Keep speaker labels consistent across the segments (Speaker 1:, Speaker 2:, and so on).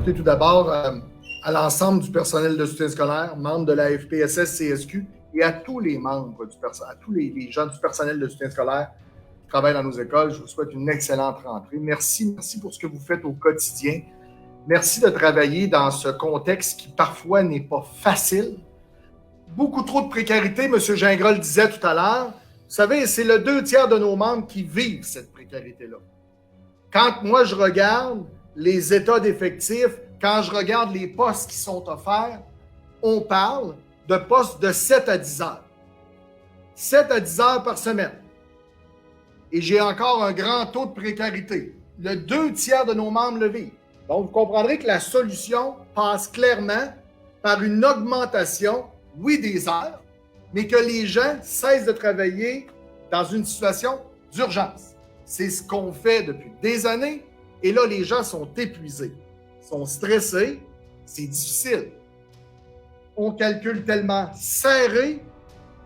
Speaker 1: Écoutez, tout d'abord, à l'ensemble du personnel de soutien scolaire, membres de la FPSS-CSQ et à tous les membres à tous les gens du personnel de soutien scolaire qui travaillent dans nos écoles, je vous souhaite une excellente rentrée. Merci pour ce que vous faites au quotidien. Merci de travailler dans ce contexte qui parfois n'est pas facile. Beaucoup trop de précarité, M. Gingras le disait tout à l'heure. Vous savez, c'est le 2/3 de nos membres qui vivent cette précarité-là. Quand moi je regarde les états d'effectifs, quand je regarde les postes qui sont offerts, on parle de postes de 7 à 10 heures. 7 à 10 heures par semaine. Et j'ai encore un grand taux de précarité. Le 2/3 de nos membres le vivent. Donc, vous comprendrez que la solution passe clairement par une augmentation, oui, des heures, mais que les gens cessent de travailler dans une situation d'urgence. C'est ce qu'on fait depuis des années. Et là, les gens sont épuisés, sont stressés, c'est difficile. On calcule tellement serré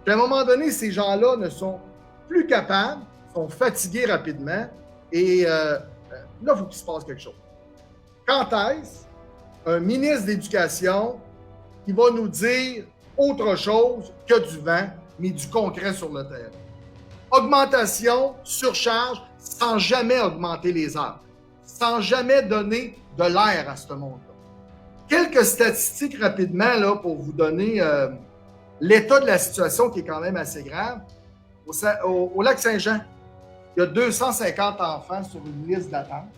Speaker 1: qu'à un moment donné, ces gens-là ne sont plus capables, sont fatigués rapidement et là, il faut qu'il se passe quelque chose. Quand est-ce un ministre de l'Éducation qui va nous dire autre chose que du vent, mais du concret sur le terrain? Augmentation, surcharge, sans jamais augmenter les heures, sans jamais donner de l'air à ce monde-là. Quelques statistiques rapidement là, pour vous donner l'état de la situation qui est quand même assez grave. Au Lac-Saint-Jean, il y a 250 enfants sur une liste d'attente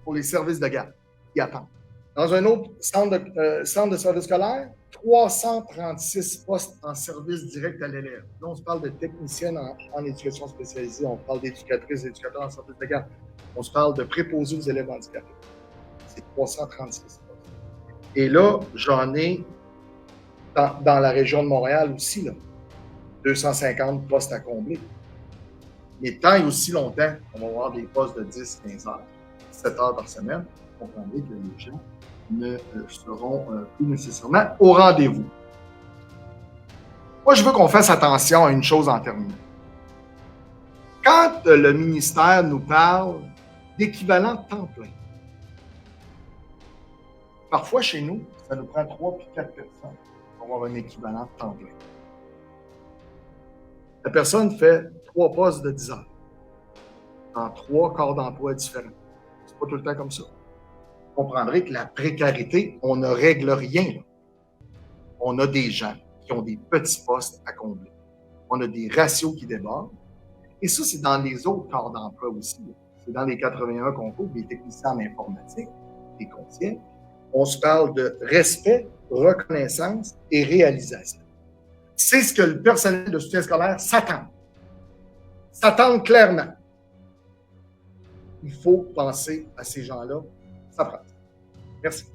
Speaker 1: pour les services de garde qui attendent. Dans un autre centre de service scolaire, 336 postes en service direct à l'élève. Là, on se parle de techniciennes en éducation spécialisée, on parle d'éducatrices et d'éducateurs en service de garde, on se parle de préposés aux élèves handicapés. C'est 336 postes. Et là, j'en ai dans la région de Montréal aussi, là, 250 postes à combler. Mais tant et aussi longtemps, on va avoir des postes de 10-15 heures, 7 heures par semaine, vous comprenez que les gens ne seront plus nécessairement au rendez-vous. Moi, je veux qu'on fasse attention à une chose en terminant. Quand le ministère nous parle d'équivalent temps plein, parfois chez nous, ça nous prend 3 puis 4 personnes pour avoir un équivalent temps plein. La personne fait 3 postes de 10 heures dans 3 corps d'emploi différents. C'est pas tout le temps comme ça. Vous comprendrez que la précarité, on ne règle rien. Là. On a des gens qui ont des petits postes à combler. On a des ratios qui débordent. Et ça, c'est dans les autres corps d'emploi aussi. Là. C'est dans les 81 concours, des techniciens en informatique, des conseillers. On se parle de respect, reconnaissance et réalisation. C'est ce que le personnel de soutien scolaire s'attend. S'attend clairement. Il faut penser à ces gens-là. Ça prend. Merci.